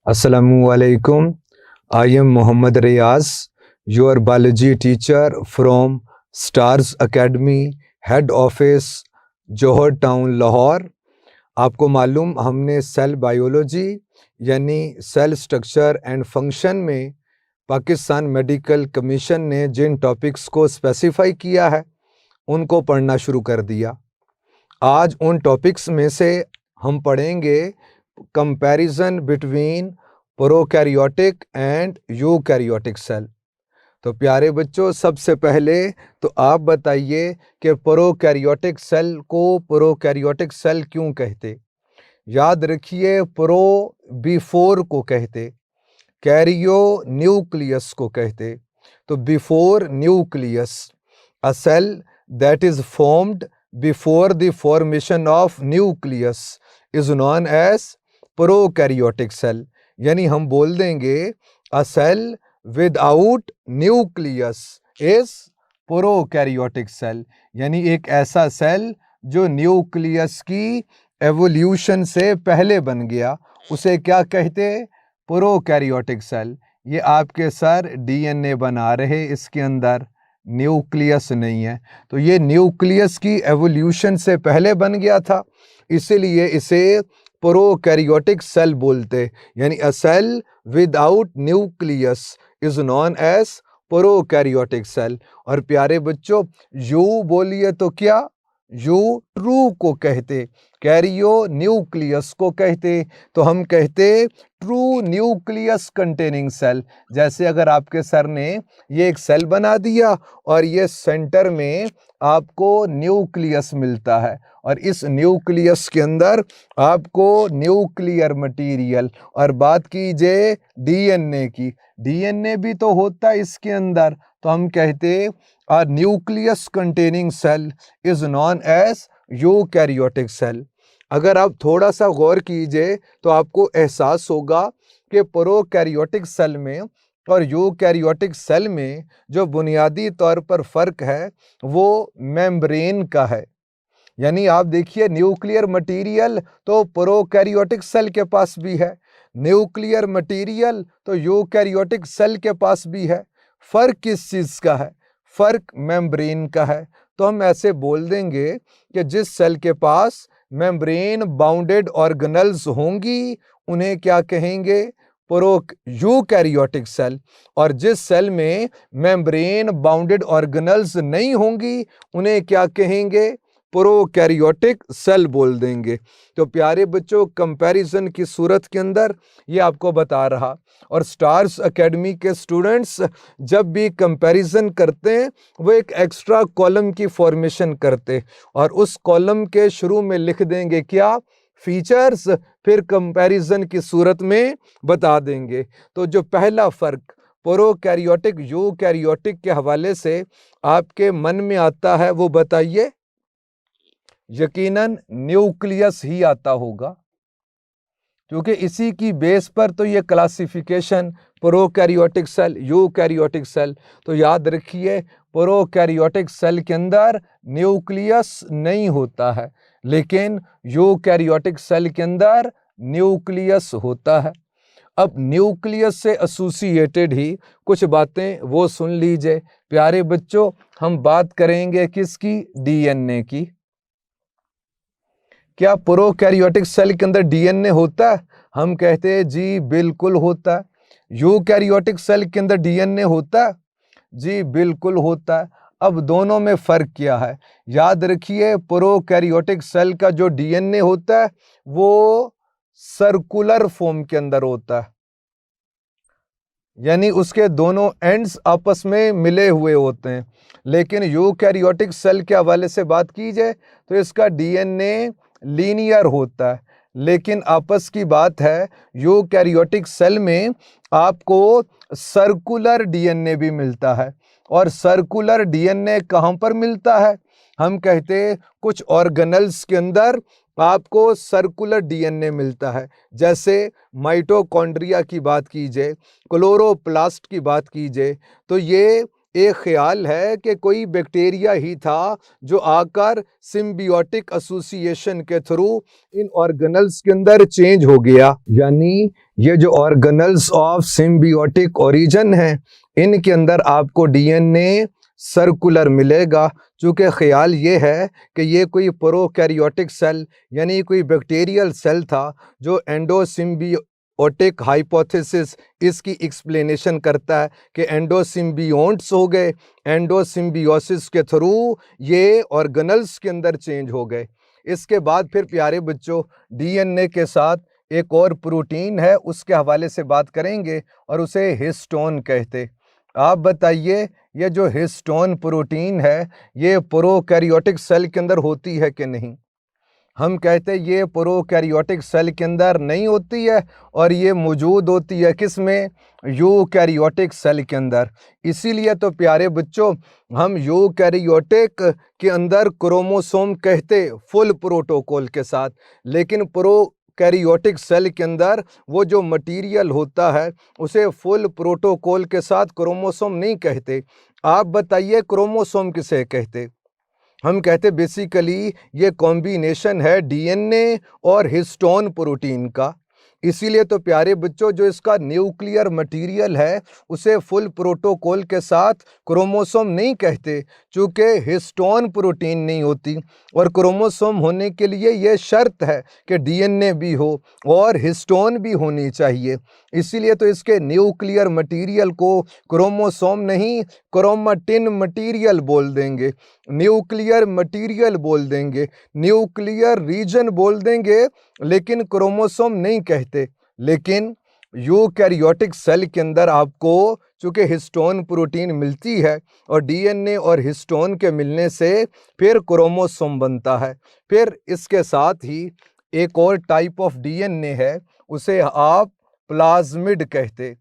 Assalamualaikum. I am Muhammad Riaz, your biology teacher from Stars Academy, Head Office, Johar town Lahore. आपको मालूम हमने cell biology यानी cell structure and function में Pakistan medical commission ने जिन topics को specify किया है उनको पढ़ना शुरू कर दिया। आज उन टॉपिक्स में से हम पढ़ेंगे comparison between prokaryotic and eukaryotic cell. तो प्यारे बच्चों, सबसे पहले तो आप बताइए कि प्रोकैरियोटिक सेल को प्रोकैरियोटिक सेल क्यों कहते। याद रखिए, प्रो बिफोर को कहते, कैरियो न्यूक्लियस को कहते। तो before nucleus, a cell that is formed before the formation of nucleus is known as prokaryotic cell. यानी हम बोल देंगे a cell without nucleus is prokaryotic cell, यानी एक ऐसा सेल जो न्यूक्लियस की एवोल्यूशन से पहले बन गया, उसे क्या कहते? Prokaryotic cell. ये आपके सर डीएनए बना रहे, इसके अंदर न्यूक्लियस नहीं है, तो ये न्यूक्लियस की एवोल्यूशन से पहले बन गया था, इसीलिए इसे प्रोकैरियोटिक सेल बोलते। यानी a cell without nucleus is known as prokaryotic cell. और प्यारे बच्चों, यू बोलिए तो क्या? यू ट्रू को कहते, कैरियो न्यूक्लियस को कहते। तो हम कहते ट्रू न्यूक्लियस कंटेनिंग सेल। जैसे अगर आपके सर ने ये एक सेल बना दिया और ये सेंटर में आपको न्यूक्लियस मिलता है, और इस न्यूक्लियस के अंदर आपको न्यूक्लियर मटेरियल, और बात कीजिए डीएनए की, डीएनए भी तो होता है इसके अंदर, तो हम कहते a nucleus containing cell is known as eukaryotic cell. अगर आप थोड़ा सा गौर कीजिए तो आपको एहसास होगा कि प्रोकैरियोटिक सेल में और यूकैरियोटिक सेल में जो बुनियादी तौर पर फ़र्क है वो मेम्ब्रेन का है। यानी आप देखिए, न्यूक्लियर मटेरियल तो प्रोकैरियोटिक सेल के पास भी है, न्यूक्लियर मटेरियल तो यूकैरियोटिक सेल के पास भी है। फ़र्क किस चीज़ का है? फ़र्क मेम्ब्रेन का है। तो हम ऐसे बोल देंगे कि जिस सेल के पास मेम्ब्रेन बाउंडेड ऑर्गेनेल्स होंगी उन्हें क्या कहेंगे? Eukaryotic cell. और जिस सेल में मेम्ब्रेन बाउंडेड ऑर्गेनेल्स नहीं होंगी उन्हें क्या कहेंगे? प्रोकैरियोटिक सेल बोल देंगे। तो प्यारे बच्चों, कंपैरिजन की सूरत के अंदर ये आपको बता रहा। और स्टार्स एकेडमी के स्टूडेंट्स जब भी कंपैरिजन करते हैं वो एक एक्स्ट्रा कॉलम की फॉर्मेशन करते, और उस कॉलम के शुरू में लिख देंगे क्या? फीचर्स, फिर कंपैरिजन की सूरत में बता देंगे। तो जो पहला फ़र्क प्रोकैरियोटिक यूकैरियोटिक के हवाले से आपके मन में आता है वो बताइए। यकीनन न्यूक्लियस ही आता होगा, क्योंकि इसी की बेस पर तो ये classification prokaryotic cell eukaryotic cell. तो याद रखिए, प्रोकैरियोटिक सेल के अंदर न्यूक्लियस नहीं होता है, लेकिन यूकैरियोटिक सेल के अंदर न्यूक्लियस होता है। अब न्यूक्लियस से एसोसिएटेड ही कुछ बातें वो सुन लीजिए। प्यारे बच्चों, हम बात करेंगे किसकी? डीएनए की। क्या प्रोकैरियोटिक सेल के अंदर डीएनए होता है? हम कहते हैं जी बिल्कुल होता है। यूकैरियोटिक सेल के अंदर डीएनए होता है? जी बिल्कुल होता है। अब दोनों में फ़र्क क्या है? याद रखिए, प्रोकैरियोटिक सेल का जो डीएनए होता है वो सर्कुलर फॉर्म के अंदर होता है, यानी उसके दोनों एंड्स आपस में मिले हुए होते हैं। लेकिन यूकैरियोटिक सेल के हवाले से बात की जाए तो इसका डीएनए लीनियर होता है, लेकिन आपस की बात है यूकैरियोटिक सेल में आपको सर्कुलर डीएनए भी मिलता है। और सर्कुलर डीएनए कहाँ पर मिलता है? हम कहते हैं कुछ ऑर्गेनेल्स के अंदर आपको सर्कुलर डीएनए मिलता है। जैसे माइटोकॉन्ड्रिया की बात कीजिए, क्लोरोप्लास्ट की बात कीजिए, तो ये एक ख्याल है कि कोई बैक्टीरिया ही था जो आकर सिम्बियोटिक एसोसिएशन के थ्रू इन ऑर्गेनल्स के अंदर चेंज हो गया। यानी ये जो ऑर्गेनल्स ऑफ सिम्बियोटिक ओरिजिन है, इनके अंदर आपको डीएनए सर्कुलर मिलेगा। चूँकि ख्याल ये है कि ये कोई प्रोकैरियोटिक सेल यानी कोई बैक्टीरियल सेल था जो एंडोसिम्बियोटिक हाइपोथेसिस इसकी एक्सप्लेनेशन करता है कि एंडोसिम्बियोन्ट्स हो गए, एंडोसिम्बियोसिस के थ्रू ये ऑर्गेनल्स के अंदर चेंज हो गए। इसके बाद फिर प्यारे बच्चों डीएनए के साथ एक और प्रोटीन है, उसके हवाले से बात करेंगे और उसे हिस्टोन कहते। आप बताइए ये जो हिस्टोन प्रोटीन है ये प्रोकैरियोटिक सेल के अंदर होती है कि नहीं? हम कहते हैं ये प्रोकैरियोटिक सेल के अंदर नहीं होती है और ये मौजूद होती है किस में? यूकैरियोटिक सेल के अंदर। इसीलिए तो प्यारे बच्चों हम यूकैरियोटिक के अंदर क्रोमोसोम कहते फुल प्रोटोकॉल के साथ, लेकिन प्रोकैरियोटिक सेल के अंदर वो जो मटेरियल होता है उसे फुल प्रोटोकॉल के साथ क्रोमोसोम नहीं कहते। आप बताइए क्रोमोसोम किसे कहते? हम कहते बेसिकली ये कॉम्बिनेशन है डीएनए और हिस्टोन प्रोटीन का। इसीलिए तो प्यारे बच्चों जो इसका न्यूक्लियर मटेरियल है उसे फुल प्रोटोकॉल के साथ क्रोमोसोम नहीं कहते, चूँकि हिस्टोन प्रोटीन नहीं होती और क्रोमोसोम होने के लिए ये शर्त है कि डीएनए भी हो और हिस्टोन भी होनी चाहिए। इसीलिए तो इसके न्यूक्लियर मटेरियल को क्रोमोसोम नहीं क्रोमेटिन मटेरियल बोल देंगे, न्यूक्लियर मटेरियल बोल देंगे, न्यूक्लियर रीजन बोल देंगे, लेकिन क्रोमोसोम नहीं कहते। लेकिन यूकैरियोटिक सेल के अंदर आपको चूँकि हिस्टोन प्रोटीन मिलती है और डीएनए और हिस्टोन के मिलने से फिर क्रोमोसोम बनता है। फिर इसके साथ ही एक और टाइप ऑफ डीएनए है, उसे आप प्लाज्मिड कहते।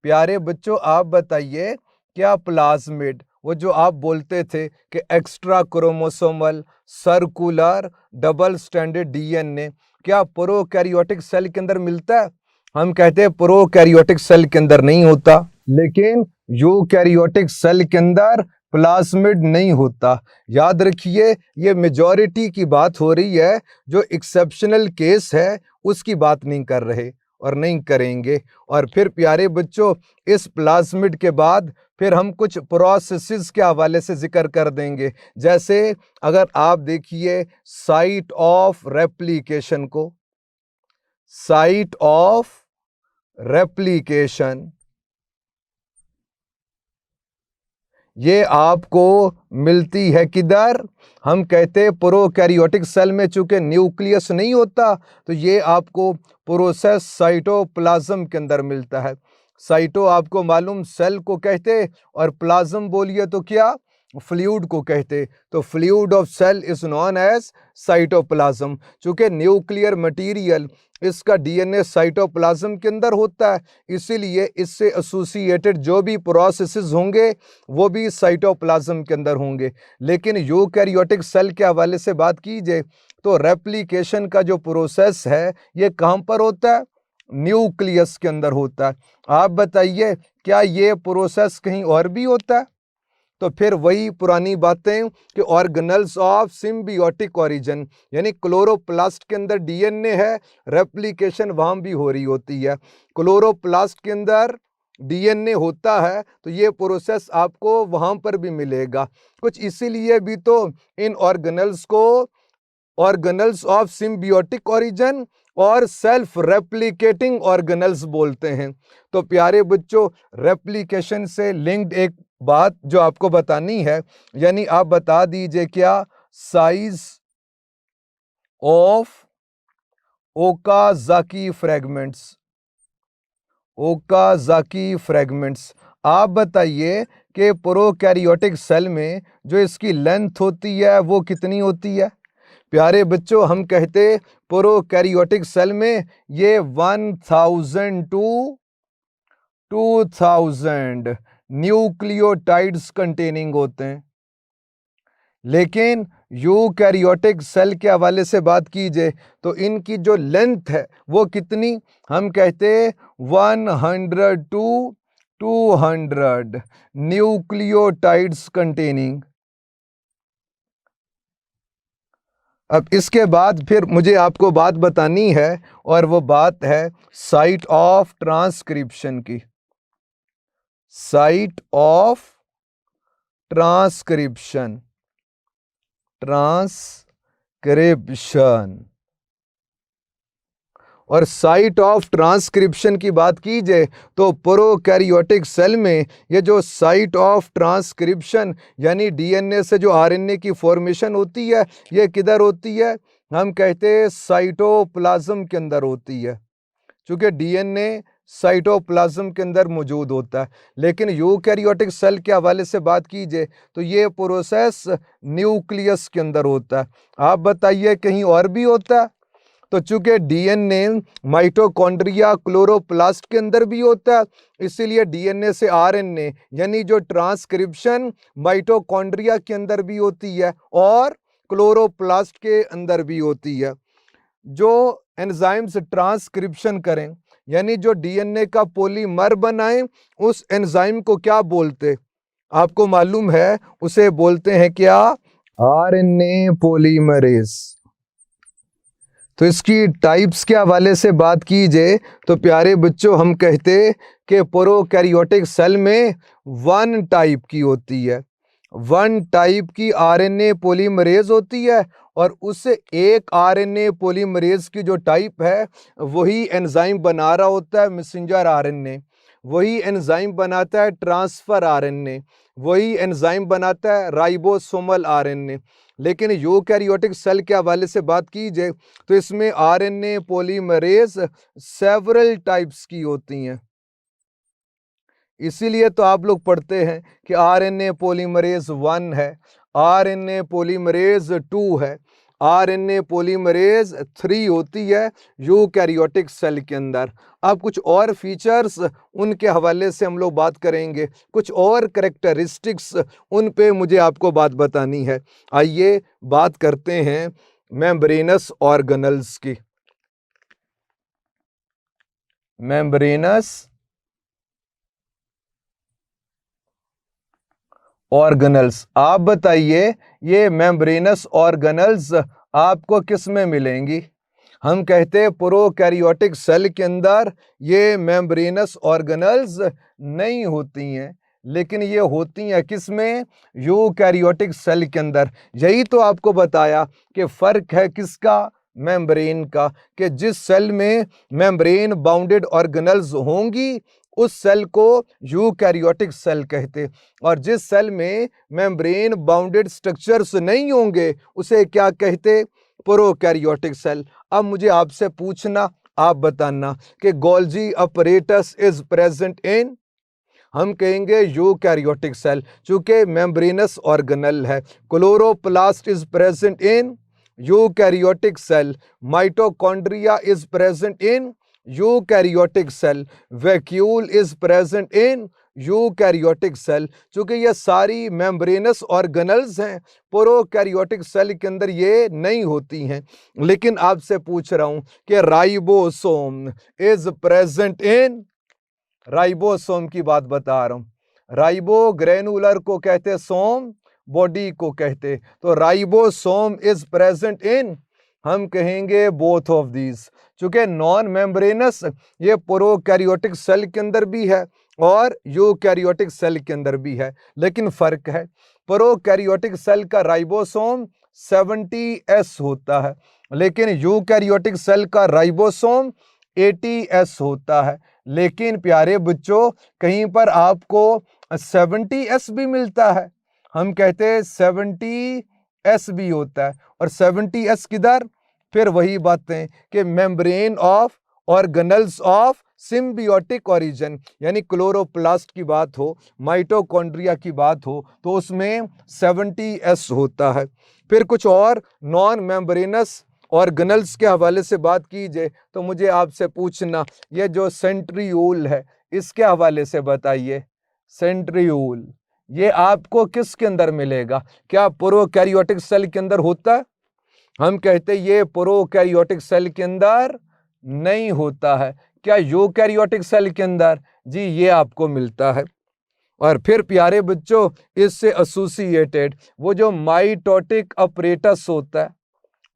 प्यारे बच्चों आप बताइए क्या प्लाज्मिड, वो जो आप बोलते थे कि extra chromosomal circular double stranded DNA, क्या प्रोकैरियोटिक सेल के अंदर मिलता है? हम कहते हैं प्रोकैरियोटिक सेल के अंदर नहीं होता, लेकिन यूकैरियोटिक सेल के अंदर प्लाज्मिड नहीं होता। याद रखिए ये मेजॉरिटी की बात हो रही है, जो एक्सेप्शनल केस है उसकी बात नहीं कर रहे और नहीं करेंगे। और फिर प्यारे बच्चों इस प्लाज्मिड के बाद फिर हम कुछ प्रोसेसेस के हवाले से जिक्र कर देंगे। जैसे अगर आप देखिए साइट ऑफ रेप्लिकेशन को, साइट ऑफ रेप्लिकेशन ये आपको मिलती है किधर? हम कहते हैं प्रोकैरियोटिक सेल में चूंकि न्यूक्लियस नहीं होता तो ये आपको प्रोसेस साइटोप्लाज्म के अंदर मिलता है। साइटो आपको मालूम सेल को कहते और प्लाज्म बोलिए तो क्या? फ्लूइड को कहते। तो fluid of cell is known as cytoplasm. चूंकि न्यूक्लियर मटेरियल इसका डीएनए साइटोप्लाज्म के अंदर होता है, इसीलिए इससे एसोसिएटेड जो भी प्रोसेसेस होंगे वो भी साइटोप्लाज्म के अंदर होंगे। लेकिन यूकैरियोटिक सेल के हवाले से बात कीजिए तो रेप्लिकेशन का जो प्रोसेस है ये कहाँ पर होता है? न्यूक्लियस के अंदर होता है। आप बताइए क्या ये प्रोसेस कहीं और भी होता है? तो फिर वही पुरानी बातें कि ऑर्गेनल्स ऑफ सिम्बियोटिक ओरिजिन यानी क्लोरोप्लास्ट के अंदर डीएनए है, रेप्लिकेशन वहाँ भी हो रही होती है। क्लोरोप्लास्ट के अंदर डीएनए होता है तो ये प्रोसेस आपको वहाँ पर भी मिलेगा। कुछ इसीलिए भी तो इन ऑर्गेनल्स को ऑर्गेनल्स ऑफ सिम्बियोटिक ओरिजिन और सेल्फ रेप्लिकेटिंग ऑर्गेनल्स बोलते हैं। तो प्यारे बच्चों रेप्लिकेशन से लिंक्ड एक बात जो आपको बतानी है, यानी आप बता दीजिए क्या size of Okazaki fragments, Okazaki fragments. आप बताइए कि प्रोकैरियोटिक सेल में जो इसकी लेंथ होती है वो कितनी होती है? प्यारे बच्चों हम कहते प्रोकैरियोटिक सेल में ये 1000 टू 2000 न्यूक्लियोटाइड्स कंटेनिंग होते हैं। लेकिन यूकैरियोटिक सेल के हवाले से बात कीजिए तो इनकी जो लेंथ है वो कितनी? हम कहते 100 टू 200 न्यूक्लियोटाइड्स कंटेनिंग। अब इसके बाद फिर मुझे आपको बात बतानी है, और वो बात है साइट ऑफ ट्रांसक्रिप्शन की। Site of transcription, transcription. और साइट ऑफ ट्रांसक्रिप्शन की बात की जाए तो प्रोकैरियोटिक सेल में ये जो साइट ऑफ ट्रांसक्रिप्शन यानी डीएनए से जो आरएनए की फॉर्मेशन होती है, ये किधर होती है? हम कहते हैं साइटोप्लाज्म के अंदर होती है, क्योंकि डीएनए साइटोप्लाज्म के अंदर मौजूद होता है। लेकिन यूकैरियोटिक सेल के हवाले से बात की जाए तो ये प्रोसेस न्यूक्लियस के अंदर होता है। आप बताइए कहीं और भी होता है? तो चूंकि डीएनए माइटोकॉन्ड्रिया क्लोरोप्लास्ट के अंदर भी होता है, इसीलिए डीएनए से आरएनए यानी जो ट्रांसक्रिप्शन माइटोकॉन्ड्रिया के अंदर भी होती है और क्लोरोप्लास्ट के अंदर भी होती है। जो एंजाइम्स ट्रांसक्रिप्शन करें यानी जो डीएनए का पॉलीमर बनाएं, उस एंजाइम को क्या बोलते? आपको मालूम है, उसे बोलते हैं क्या? RNA polymerase. तो इसकी टाइप्स के हवाले से बात की जाए तो प्यारे बच्चों, हम कहते कि प्रोकैरियोटिक सेल में 1 टाइप की होती है, 1 टाइप की आरएनए पॉलीमरेज होती है, और उससे एक आरएनए पॉलीमरेज की जो टाइप है वही एंजाइम बना रहा होता है मैसेंजर आरएनए, वही एंजाइम बनाता है ट्रांसफर आरएनए, वही एंजाइम बनाता है राइबोसोमल आरएनए। लेकिन यूकैरियोटिक सेल के हवाले से बात की जाए तो इसमें आरएनए पॉलीमरेज सेवरल टाइप्स की होती हैं। इसीलिए तो आप लोग पढ़ते हैं कि आरएनए पॉलीमरेज 1 है, आरएनए पॉलीमरेज 2 है, आरएनए पॉलीमरेज 3 होती है यूकैरियोटिक सेल के अंदर। अब कुछ और फीचर्स उनके हवाले से हम लोग बात करेंगे, कुछ और कैरेक्टरिस्टिक्स उन पे मुझे आपको बात बतानी है। आइए बात करते हैं मेम्ब्रेनस ऑर्गेनल्स की। मेम्ब्रेनस ऑर्गेनल्स, आप बताइए ये मेम्ब्रेनस ऑर्गेनल्स आपको किस में मिलेंगी? हम कहते हैं प्रोकैरियोटिक सेल के अंदर ये मेम्ब्रेनस ऑर्गेनल्स नहीं होती हैं, लेकिन ये होती हैं किस में? यूकैरियोटिक सेल के अंदर। यही तो आपको बताया कि फ़र्क है किसका? मेम्ब्रेन का, कि जिस सेल में मेम्ब्रेन बाउंडेड ऑर्गेनल्स होंगी उस सेल को यूकैरियोटिक सेल कहते, और जिस सेल में मेम्ब्रेन बाउंडेड स्ट्रक्चर्स नहीं होंगे उसे क्या कहते? Prokaryotic cell. अब मुझे आपसे पूछना, आप बताना कि Golgi apparatus is present in, हम कहेंगे यूकैरियोटिक सेल, चूंकि मेम्ब्रेनस ऑर्गेनल है। Chloroplast is present in eukaryotic cell, mitochondria is present in eukaryotic cell, vacuole is present in eukaryotic cell. चूंकि ये सारी मेम्ब्रेनस ऑर्गेनल्स हैं, प्रोकैरियोटिक सेल के अंदर ये नहीं होती हैं। लेकिन आपसे पूछ रहा हूं कि ribosome is present in, ribosome की बात बता रहा हूं। राइबो ग्रेनुलर को कहते सोम, बॉडी को कहते, तो राइबोसोम इज प्रेजेंट इन, हम कहेंगे बोथ ऑफ दीज। चूंकि नॉन मेम्ब्रेनस ये प्रोकैरियोटिक सेल के अंदर भी है और यूकैरियोटिक सेल के अंदर भी है, लेकिन फर्क है। प्रोकैरियोटिक सेल का राइबोसोम 70S होता है, लेकिन यूकैरियोटिक सेल का राइबोसोम 80S होता है। लेकिन प्यारे बच्चों, कहीं पर आपको 70S भी मिलता है, हम कहते हैं 70S भी होता है, और 70S किधर? फिर वही बातें कि membrane of organelles of symbiotic origin, यानी क्लोरोप्लास्ट की बात हो, माइटोकॉन्ड्रिया की बात हो, तो उसमें 70S होता है। फिर कुछ और नॉन मेम्ब्रेनस ऑर्गेनल्स के हवाले से बात की जाए तो मुझे आपसे पूछना, ये जो सेंट्रियोल है इसके हवाले से बताइए। सेंट्रियोल ये आपको किसके अंदर मिलेगा? क्या प्रोकैरियोटिक सेल के अंदर होता है? हम कहते ये प्रोकैरियोटिक सेल के अंदर नहीं होता है। क्या यूकैरियोटिक सेल के अंदर? जी ये आपको मिलता है। और फिर प्यारे बच्चों इससे एसोसिएटेड वो जो माइटोटिक अपरेटस होता है,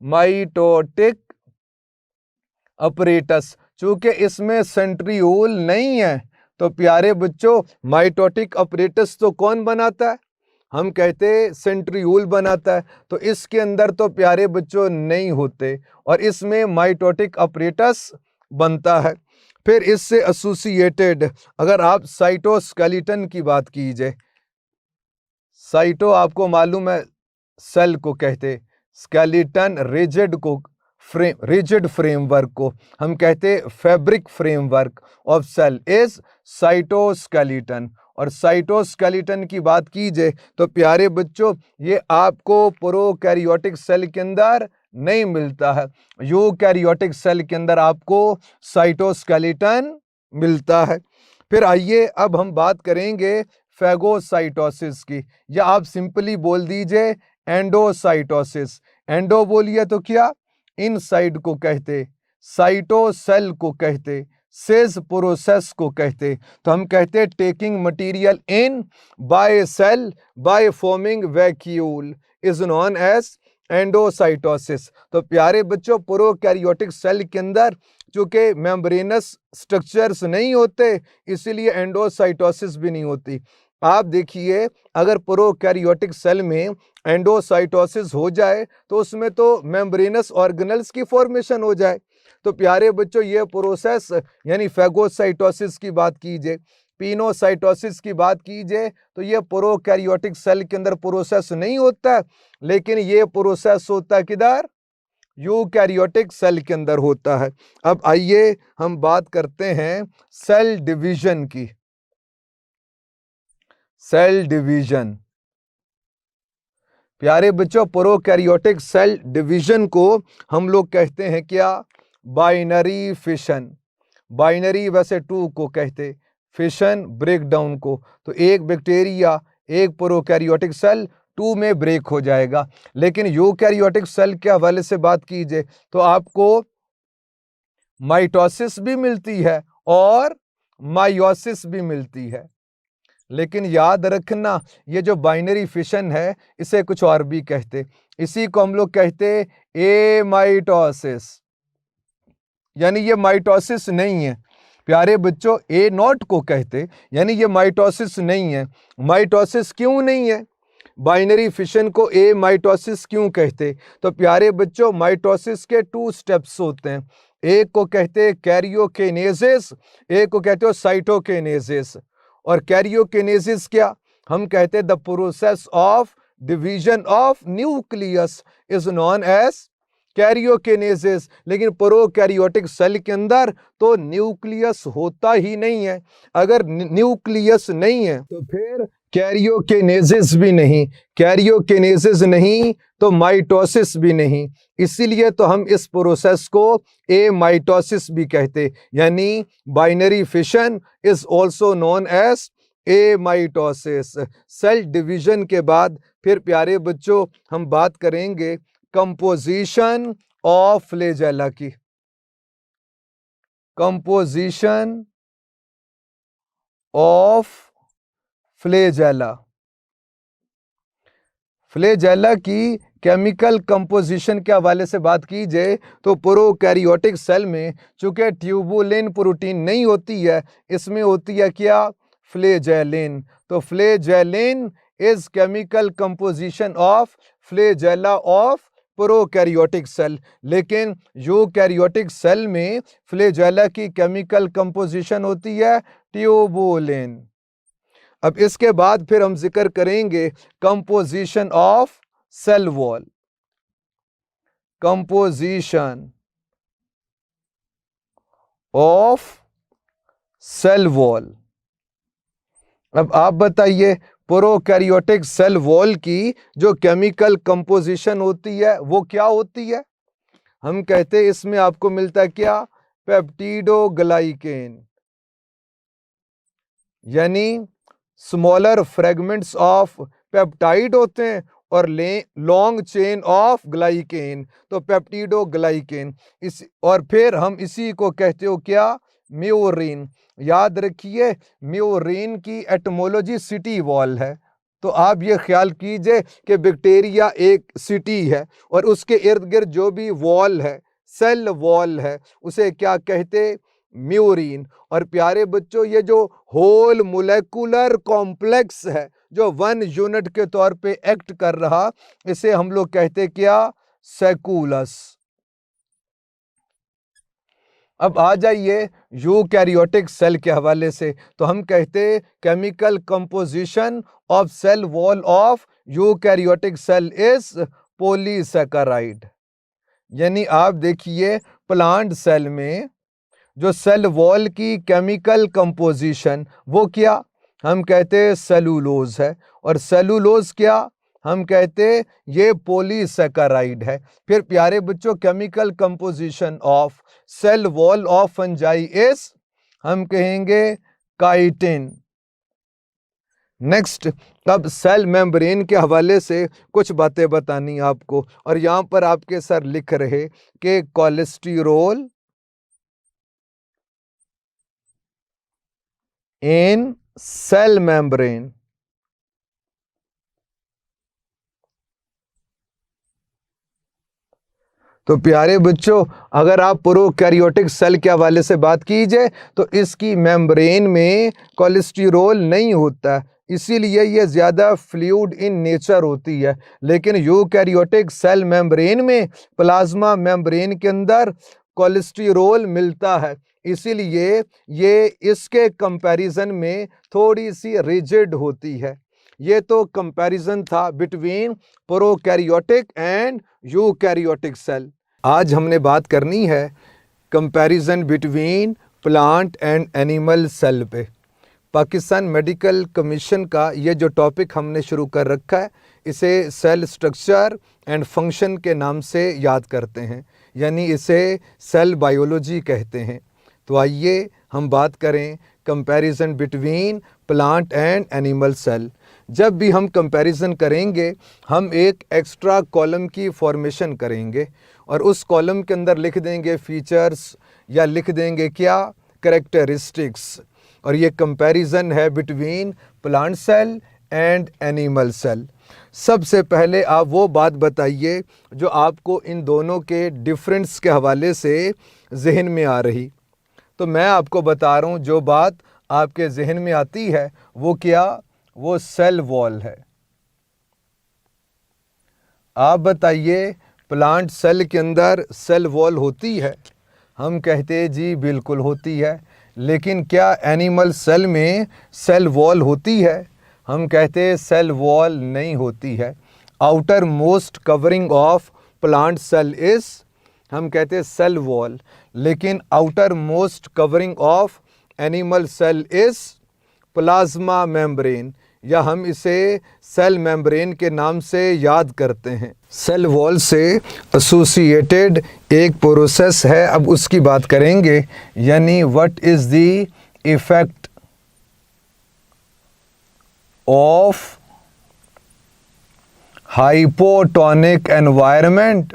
माइटोटिक अपरेटस, चूंकि इसमें सेंट्रियोल नहीं है तो प्यारे बच्चों माइटोटिक अपरेटस तो कौन बनाता है, हम कहते हैं सेंट्रियोल बनाता है। तो इसके अंदर तो प्यारे बच्चों नहीं होते और इसमें माइटोटिक अपरेटस बनता है। फिर इससे एसोसिएटेड अगर आप साइटोस्केलेटन की बात कीजिए, साइटो आपको मालूम है सेल को कहते, स्केलेटन रिजिड को रिजिड फ्रेमवर्क को हम कहते fabric framework of cell is cytoskeleton. और साइटोस्केलेटन की बात कीजिए तो प्यारे बच्चों ये आपको प्रोकैरियोटिक सेल के अंदर नहीं मिलता है, यूकैरियोटिक सेल के अंदर आपको साइटोस्केलेटन मिलता है। फिर आइए अब हम बात करेंगे फैगोसाइटोसिस की, या आप सिंपली बोल दीजिए एंडोसाइटोसिस। एंडो बोलिए तो क्या, इनसाइड को कहते, साइटो सेल को कहते, सेज प्रोसेस को कहते। तो हम कहते taking material in by cell by forming vacuole is known as endocytosis. तो प्यारे बच्चों प्रोकैरियोटिक सेल के अंदर चूंकि मेम्ब्रेनस स्ट्रक्चर्स नहीं होते इसीलिए एंडोसाइटोसिस भी नहीं होती। आप देखिए अगर प्रोकैरियोटिक सेल में एंडोसाइटोसिस हो जाए तो उसमें तो मेम्ब्रेनस ऑर्गेनल्स की फॉर्मेशन हो जाए। तो प्यारे बच्चों ये प्रोसेस यानी फैगोसाइटोसिस की बात कीजिए, पिनोसाइटोसिस की बात कीजिए तो ये प्रोकैरियोटिक सेल के अंदर प्रोसेस नहीं होता, लेकिन ये प्रोसेस होता है किधर, यूकैरियोटिक सेल के अंदर होता है। अब आइए हम बात करते हैं सेल डिवीजन की। सेल डिवीजन प्यारे बच्चों प्रोकैरियोटिक सेल डिवीजन को हम लोग कहते हैं क्या, बाइनरी फिशन। बाइनरी वैसे टू को कहते, फिशन ब्रेकडाउन को। तो एक बैक्टीरिया एक प्रोकैरियोटिक सेल टू में ब्रेक हो जाएगा। लेकिन यूकैरियोटिक सेल के हवाले से बात कीजिए तो आपको माइटोसिस भी मिलती है और मायोसिस भी मिलती है। लेकिन याद रखना ये जो बाइनरी फिशन है इसे कुछ और भी कहते, इसी को हम लोग कहते एमाइटोसिस, यानी ये माइटोसिस नहीं है। प्यारे बच्चों ए नॉट को कहते यानी ये माइटोसिस नहीं है। माइटोसिस क्यों नहीं है, बाइनरी फिशन को ए माइटोसिस क्यों कहते, तो प्यारे बच्चों माइटोसिस के टू स्टेप्स होते हैं, एक को कहते कैरियोकिनेसिस, एक को कहते हो साइटोकिनेसिस। और कैरियोकिनेसिस क्या, हम कहते the process of division of nucleus is known as karyokinesis. लेकिन प्रोकैरियोटिक सेल के अंदर तो न्यूक्लियस होता ही नहीं है। अगर न्यूक्लियस नहीं है तो फिर कैरियोकिनेसिस भी नहीं, कैरियोकिनेसिस नहीं तो माइटोसिस भी नहीं। इसीलिए तो हम इस प्रोसेस को एमाइटोसिस भी कहते, यानी binary fission is also known as amitosis. Cell division के बाद फिर प्यारे बच्चों हम बात करेंगे कंपोजिशन ऑफ फ्लैजेला की। कंपोजिशन ऑफ फ्लैजेला, फ्लैजेला की केमिकल कंपोजिशन के हवाले से बात की जाए तो प्रोकैरियोटिक सेल में चूंकि ट्यूबुलिन प्रोटीन नहीं होती है, इसमें होती है क्या, फ्लैजेलिन। तो flagellin is chemical composition of flagella of prokaryotic cell. लेकिन यूकैरियोटिक सेल में फ्लैजेला की केमिकल कंपोजिशन होती है ट्यूबुलिन। अब इसके बाद फिर हम जिक्र करेंगे composition of cell wall. Composition of cell wall. अब आप बताइए प्रोकैरियोटिक सेल वॉल की जो केमिकल कंपोजिशन होती है वो क्या होती है, हम कहते हैं इसमें आपको मिलता है क्या, पेप्टिडोग्लाइकेन, यानी स्मॉलर फ्रेगमेंट्स ऑफ पेप्टाइड होते हैं और लॉन्ग चेन ऑफ ग्लाइकेन, तो पेप्टिडोग्लाइकेन। इस और फिर हम इसी को कहते हो क्या, म्यूरिन। याद रखिए म्यूरिन की एटमोलॉजी सिटी वॉल है। तो आप ये ख्याल कीजिए कि बैक्टीरिया एक सिटी है और उसके इर्द गिर्द जो भी वॉल है, सेल वॉल है, उसे क्या कहते? म्यूरिन। और प्यारे बच्चों ये जो होल मोलेकुलर कॉम्प्लेक्स है जो वन यूनिट के तौर पे एक्ट कर रहा, इसे हम लोग कहते क्या? सैकुलस। अब आ जाइए यूकैरियोटिक सेल के हवाले से, तो हम कहते chemical composition of cell wall of eukaryotic cell is polysaccharide. यानी आप देखिए प्लांट सेल में जो सेल वॉल की केमिकल कंपोजिशन वो क्या? हम कहते सेलुलोज है। और सेलुलोज क्या? हम कहते ये पॉलीसैकेराइड है। फिर प्यारे बच्चों chemical composition of cell wall of fungi is, हम कहेंगे काइटिन। नेक्स्ट, अब सेल मेम्ब्रेन के हवाले से कुछ बातें बतानी आपको, और यहां पर आपके सर लिख रहे कि कोलेस्टेरोल इन सेल मेम्ब्रेन। तो प्यारे बच्चों अगर आप प्रोकैरियोटिक सेल के हवाले से बात कीजिए तो इसकी मेम्ब्रेन में कोलेस्टेरोल नहीं होता, इसीलिए ये ज़्यादा फ्लूइड इन नेचर होती है। लेकिन यूकैरियोटिक सेल मेम्ब्रेन में, प्लाज्मा मेम्ब्रेन के अंदर कोलेस्टेरोल मिलता है, इसीलिए ये इसके कंपैरिजन में थोड़ी सी रिजिड होती है। ये तो कंपैरिजन था between prokaryotic and eukaryotic cell. आज हमने बात करनी है comparison between plant and animal cell पे। पाकिस्तान मेडिकल कमीशन का ये जो टॉपिक हमने शुरू कर रखा है, इसे सेल स्ट्रक्चर एंड फंक्शन के नाम से याद करते हैं, यानी इसे सेल बायोलॉजी कहते हैं। तो आइए हम बात करें comparison between plant and animal cell. जब भी हम कंपैरिजन करेंगे हम एक एक्स्ट्रा कॉलम की फॉर्मेशन करेंगे और उस कॉलम के अंदर लिख देंगे फीचर्स या लिख देंगे क्या? कैरेक्टरिस्टिक्स। और ये कंपैरिजन है between plant cell and animal cell. सबसे पहले आप वो बात बताइए जो आपको इन दोनों के डिफरेंस के हवाले से जहन में आ रही। तो मैं आपको बता रहा हूँ जो बात आपके जहन में आती है वो क्या? वो सेल वॉल है। आप बताइए प्लांट सेल के अंदर सेल वॉल होती है? हम कहते जी बिल्कुल होती है। लेकिन क्या एनिमल सेल में सेल वॉल होती है? हम कहते सेल वॉल नहीं होती है। Outermost covering of plant cell is, हम कहते सेल वॉल, लेकिन outermost covering of animal cell is plasma membrane, या हम इसे सेल मेम्ब्रेन के नाम से याद करते हैं। सेल वॉल से एसोसिएटेड एक प्रोसेस है, अब उसकी बात करेंगे, यानी what is the effect of hypotonic environment,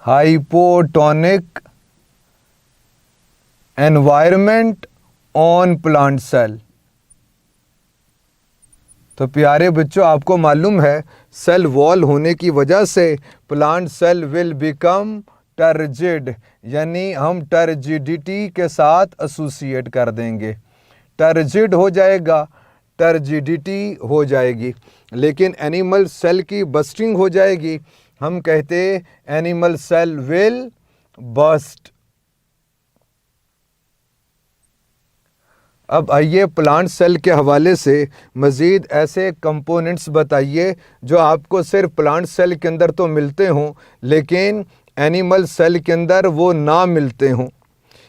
hypotonic environment on plant cell. तो प्यारे बच्चों आपको मालूम है सेल वॉल होने की वजह से plant cell will become turgid, यानी हम टर्जिडिटी के साथ एसोसिएट कर देंगे, टर्जिड हो जाएगा, टर्जिडिटी हो जाएगी। लेकिन एनिमल सेल की बस्टिंग हो जाएगी, हम कहते एनिमल सेल विल बस्ट। अब आइए प्लांट सेल के हवाले से मज़ीद ऐसे कंपोनेंट्स बताइए जो आपको सिर्फ प्लांट सेल के अंदर तो मिलते हों लेकिन एनिमल सेल के अंदर वो ना मिलते हों।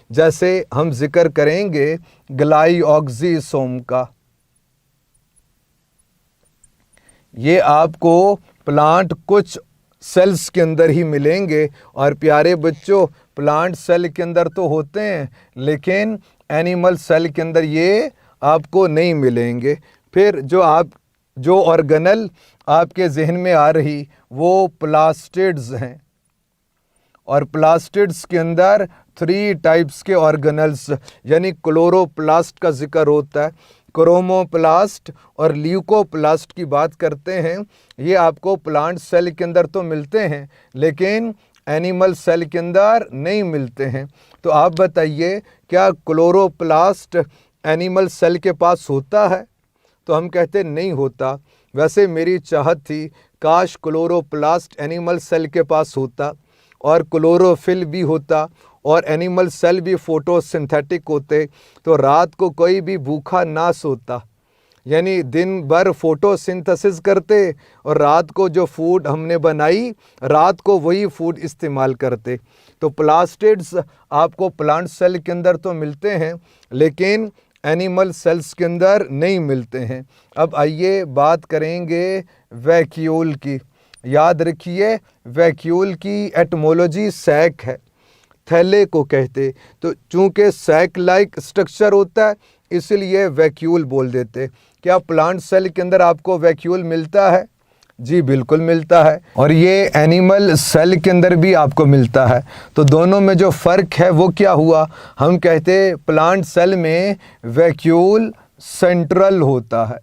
जैसे हम जिक्र करेंगे ग्लाइऑक्सीसोम का, ये आपको प्लांट कुछ सेल्स के अंदर ही मिलेंगे। और प्यारे बच्चों प्लांट सेल के अंदर तो होते हैं लेकिन एनिमल सेल के अंदर ये आपको नहीं मिलेंगे। फिर जो ऑर्गेनल आपके जहन में आ रही वो प्लास्टिड्स हैं, और प्लास्टिड्स के अंदर 3 टाइप्स के ऑर्गेनल्स यानी क्लोरोप्लास्ट का जिक्र होता है। क्रोमोप्लास्ट और ल्यूकोप्लास्ट की बात करते हैं। ये आपको प्लांट सेल के अंदर तो मिलते हैं लेकिन एनिमल सेल के अंदर नहीं मिलते हैं। तो आप बताइए क्या क्लोरोप्लास्ट एनिमल सेल के पास होता है? तो हम कहते नहीं होता। वैसे मेरी चाहत थी काश क्लोरोप्लास्ट एनिमल सेल के पास होता और क्लोरोफिल भी होता और एनिमल सेल भी फोटोसिंथेटिक होते, तो रात को कोई भी भूखा ना सोता। यानी दिन भर फोटोसिंथेसिस करते और रात को जो फूड हमने बनाई रात को वही फूड इस्तेमाल करते। तो प्लास्टिड्स आपको प्लांट सेल के अंदर तो मिलते हैं लेकिन एनिमल सेल्स के अंदर नहीं मिलते हैं। अब आइए बात करेंगे वैक्यूल की। याद रखिए वैक्यूल की एटमोलॉजी सैक है, थैले को कहते। तो चूंकि सैक लाइक स्ट्रक्चर होता है इसलिए वैक्यूल बोल देते। क्या प्लांट सेल के अंदर आपको वैक्यूल मिलता है? जी बिल्कुल मिलता है और ये एनिमल सेल के अंदर भी आपको मिलता है। तो दोनों में जो फ़र्क है वो क्या हुआ? हम कहते प्लांट सेल में वैक्यूल सेंट्रल होता है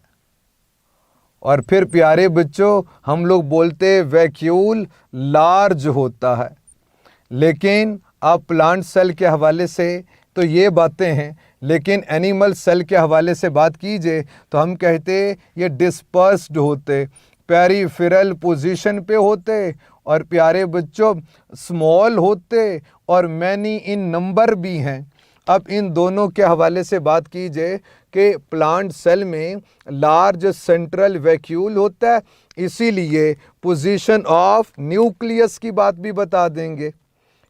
और फिर प्यारे बच्चों हम लोग बोलते वैक्यूल लार्ज होता है। लेकिन आप प्लांट सेल के हवाले से तो ये बातें हैं लेकिन एनिमल सेल के हवाले से बात कीजिए तो हम कहते ये डिस्पर्स्ड होते, पेरिफेरल पोजीशन पे होते और प्यारे बच्चों स्मॉल होते और मैनी इन नंबर भी हैं। अब इन दोनों के हवाले से बात कीजिए कि प्लांट सेल में लार्ज सेंट्रल वैक्यूल होता है, इसीलिए पोजीशन ऑफ न्यूक्लियस की बात भी बता देंगे।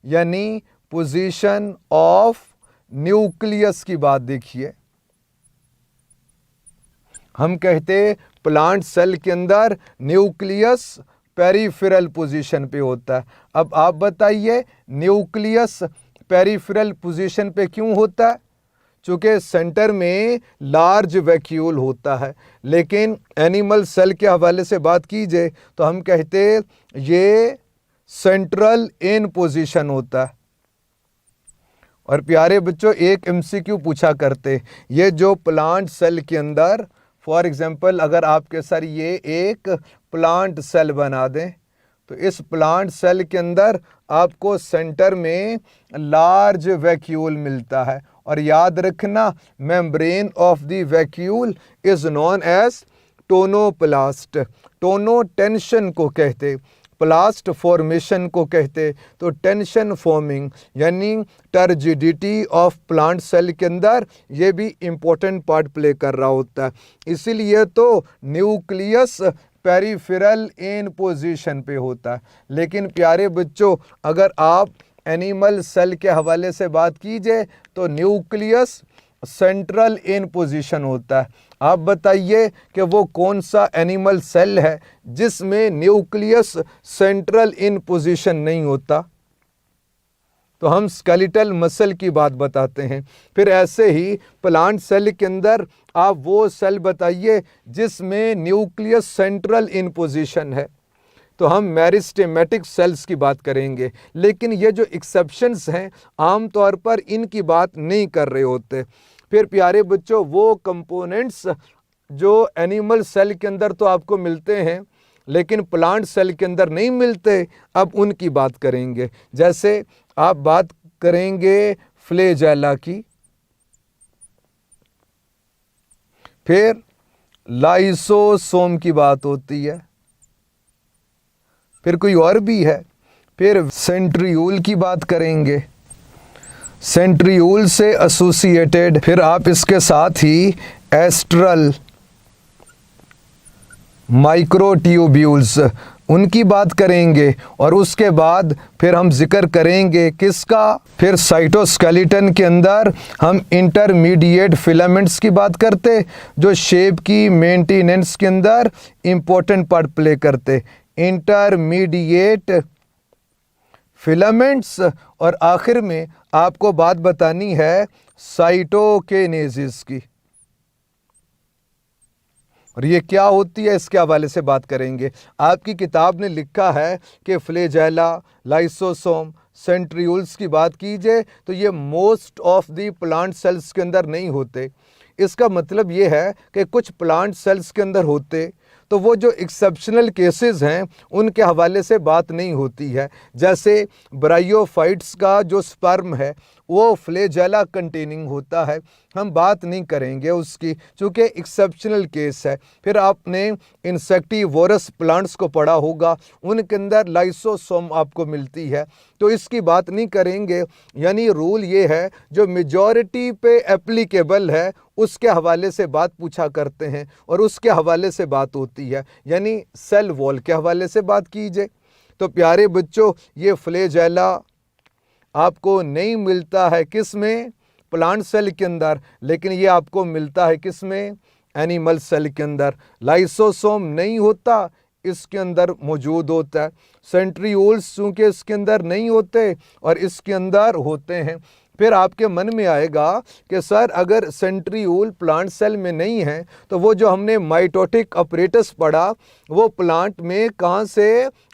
यानी पोजीशन ऑफ न्यूक्लियस की बात देखिए, हम कहते प्लांट सेल के अंदर न्यूक्लियस पेरिफेरल पोजीशन पे होता है। अब आप बताइए न्यूक्लियस पेरिफेरल पोजीशन पे क्यों होता है? चूँकि सेंटर में लार्ज वैक्यूल होता है। लेकिन एनिमल सेल के हवाले से बात कीजिए तो हम कहते ये सेंट्रल इन पोजीशन होता है। और प्यारे बच्चों एक एमसीक्यू पूछा करते, ये जो प्लांट सेल के अंदर फॉर एग्जांपल अगर आपके सर ये एक प्लांट सेल बना दें तो इस प्लांट सेल के अंदर आपको सेंटर में लार्ज वैक्यूल मिलता है और याद रखना membrane of the vacuole is known as tonoplast. Tono tension को कहते, प्लास्ट फॉर्मेशन को कहते। तो टेंशन फॉर्मिंग यानी टर्जिडिटी ऑफ प्लांट सेल के अंदर ये भी इम्पोर्टेंट पार्ट प्ले कर रहा होता है। इसीलिए तो न्यूक्लियस पेरिफेरल इन पोजीशन पे होता है। लेकिन प्यारे बच्चों अगर आप एनिमल सेल के हवाले से बात कीजिए तो न्यूक्लियस सेंट्रल इन पोजीशन होता है। आप बताइए कि वो कौन सा एनिमल सेल है जिसमें न्यूक्लियस सेंट्रल इन पोजीशन नहीं होता? तो हम स्केलेटल मसल की बात बताते हैं। फिर ऐसे ही प्लांट सेल के अंदर आप वो सेल बताइए जिसमें न्यूक्लियस सेंट्रल इन पोजीशन है। तो हम मेरिस्टेमेटिक सेल्स की बात करेंगे। लेकिन ये जो एक्सेप्शंस हैं आमतौर पर इनकी बात नहीं कर रहे होते। फिर प्यारे बच्चों वो कंपोनेंट्स जो एनिमल सेल के अंदर तो आपको मिलते हैं लेकिन प्लांट सेल के अंदर नहीं मिलते, अब उनकी बात करेंगे। जैसे आप बात करेंगे फ्लैजेला की, फिर लाइसोसोम की बात होती है, फिर कोई और भी है, फिर सेंट्रियूल की बात करेंगे, सेंट्रियूल से एसोसिएटेड, फिर आप इसके साथ ही एस्ट्रल, माइक्रोट्यूब्यूल्स उनकी बात करेंगे और उसके बाद फिर हम जिक्र करेंगे किसका? फिर साइटोस्केलेटन के अंदर हम इंटरमीडिएट फिलामेंट्स की बात करते जो शेप की मेंटेनेंस के अंदर इम्पोर्टेंट पार्ट प्ले करते, इंटरमीडिएट फिलामेंट्स। और आखिर में आपको बात बतानी है साइटोकिनेसिस की। और ये क्या होती है इसके हवाले से बात करेंगे। आपकी किताब ने लिखा है कि फ्लैजेला, लाइसोसोम, सेंट्रियोल्स की बात कीजिए तो ये most of the plant cells के अंदर नहीं होते। इसका मतलब ये है कि कुछ प्लांट सेल्स के अंदर होते, तो वो जो एक्सेप्शनल केसेस हैं उनके हवाले से बात नहीं होती है। जैसे ब्रायोफाइट्स का जो स्पर्म है वो फ्लैजेला कंटेनिंग होता है, हम बात नहीं करेंगे उसकी, चूँकि एक्सेप्शनल केस है। फिर आपने इंसेक्टिवोरस प्लांट्स को पढ़ा होगा, उनके अंदर लाइसोसोम आपको मिलती है, तो इसकी बात नहीं करेंगे। यानी रूल ये है जो मेजॉरिटी पे एप्लीकेबल है उसके हवाले से बात पूछा करते हैं और उसके हवाले से बात होती है, यानी सेल वॉल के हवाले से बात कीजिए। तो प्यारे बच्चों, ये फ्लैजेला आपको नहीं मिलता है किस में, प्लांट सेल के अंदर, लेकिन ये आपको मिलता है किस में, एनिमल सेल के अंदर। लाइसोसोम नहीं होता, इसके अंदर मौजूद होता है। सेंट्रियोल्स चूँकि इसके अंदर नहीं होते और इसके अंदर होते हैं। फिर आपके मन में आएगा कि सर अगर सेंट्रियोल प्लांट सेल में नहीं है तो वो जो हमने माइटोटिक अपरेटस पढ़ा वो प्लांट में कहाँ से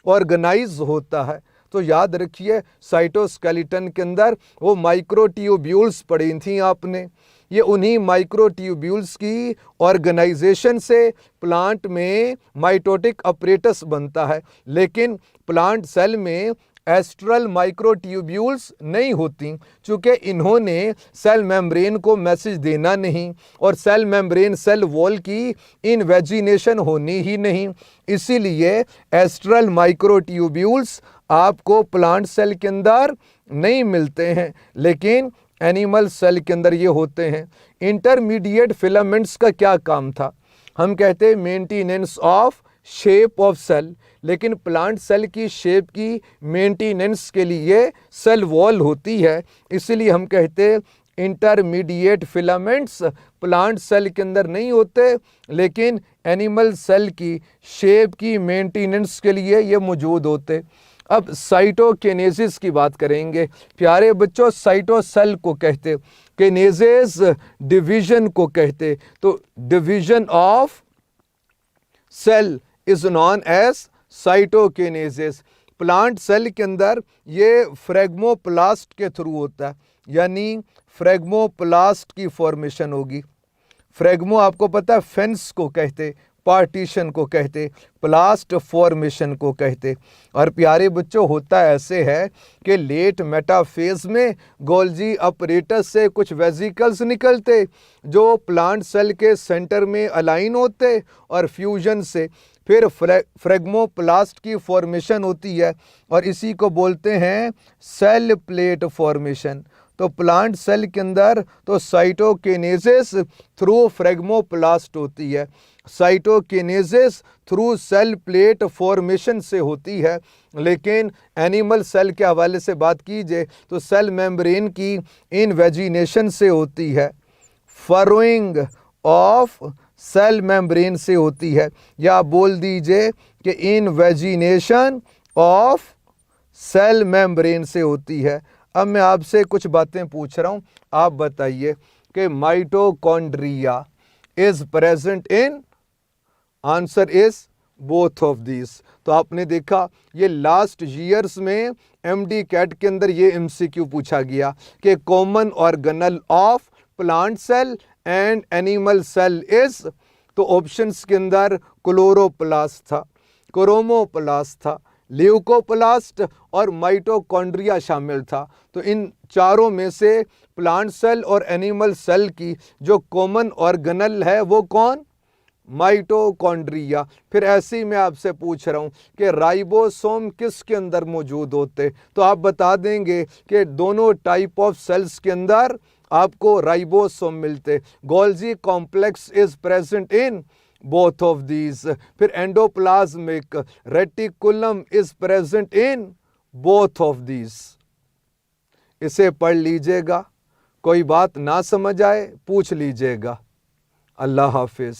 ऑर्गेनाइज होता है। तो याद रखिए साइटोस्केलेटन के अंदर वो माइक्रोट्यूब्यूल्स पढ़ी थी आपने, ये उन्हीं माइक्रोट्यूब्यूल्स की ऑर्गेनाइजेशन से प्लांट में माइटोटिक अपरेटस बनता है। लेकिन प्लांट सेल में एस्ट्रल माइक्रोट्यूब्यूल्स नहीं होती, चूँकि इन्होंने सेल मेम्ब्रेन को मैसेज देना नहीं और सेल मेम्ब्रेन सेल वॉल की इनवेजिनेशन होनी ही नहीं, इसीलिए एस्ट्रल माइक्रोट्यूब्यूल्स आपको प्लांट सेल के अंदर नहीं मिलते हैं, लेकिन एनिमल सेल के अंदर ये होते हैं। इंटरमीडिएट फिलामेंट्स का क्या काम था, हम कहते हैं maintenance of shape of cell, लेकिन प्लांट सेल की शेप की मेंटेनेंस के लिए सेल वॉल होती है, इसलिए हम कहते हैं इंटरमीडिएट फिलामेंट्स प्लांट सेल के अंदर नहीं होते, लेकिन एनिमल सेल की शेप की मेंटेनेंस के लिए ये मौजूद होते। अब साइटोकिनेसिस की बात करेंगे। प्यारे बच्चों, साइटो सेल को कहते, किनेसिस डिवीजन को कहते, तो division of cell is known as cytokinesis. Plant cell के अंदर ये फ्रेगमोप्लास्ट के थ्रू होता है, यानी फ्रेगमोप्लास्ट की फॉर्मेशन होगी। फ्रेगमो आपको पता है फेंस को कहते, पार्टीशन को कहते, प्लास्ट फॉर्मेशन को कहते। और प्यारे बच्चों होता ऐसे है कि लेट मेटाफेज में गोल्जी अपरेटस से कुछ वेसिकल्स निकलते जो प्लांट सेल के सेंटर में अलाइन होते और फ्यूजन से फिर फ्रेगमोप्लास्ट की फॉर्मेशन होती है और इसी को बोलते हैं सेल प्लेट फॉर्मेशन। तो प्लांट सेल के अंदर तो साइटोकिनेसिस थ्रू फ्रेगमोप्लास्ट होती है, cytokinesis through cell plate formation से होती है। लेकिन एनिमल सेल के हवाले से बात कीजिए तो सेल मेम्ब्रेन की इनवेजिनेशन से होती है, फरोइंग ऑफ सेल मेम्ब्रेन से होती है, या बोल दीजिए कि इनवेजिनेशन ऑफ सेल मेम्ब्रेन से होती है। अब मैं आपसे कुछ बातें पूछ रहा हूँ, आप बताइए कि mitochondria is present in, answer is both of this. तो आपने देखा ये लास्ट ईयर्स में एमडी कैट के अंदर ये एमसीक्यू पूछा गया कि common organelle of plant cell and animal cell is, तो ऑप्शंस के अंदर क्लोरोप्लास्ट था, क्रोमोप्लास्ट था, ल्यूकोप्लास्ट और माइटोकॉन्ड्रिया शामिल था। तो इन चारों में से प्लांट सेल और एनिमल सेल की जो कॉमन ऑर्गेनल है वो कौन, माइटोकॉन्ड्रिया। फिर ऐसे ही मैं आपसे पूछ रहा हूँ कि राइबोसोम किसके अंदर मौजूद होते, तो आप बता देंगे कि दोनों टाइप ऑफ सेल्स के अंदर आपको राइबोसोम मिलते। Golgi complex is present in both of these। फिर endoplasmic reticulum is present in both of these। इसे पढ़ लीजिएगा, कोई बात ना समझ आए पूछ लीजिएगा। अल्लाह हाफिज।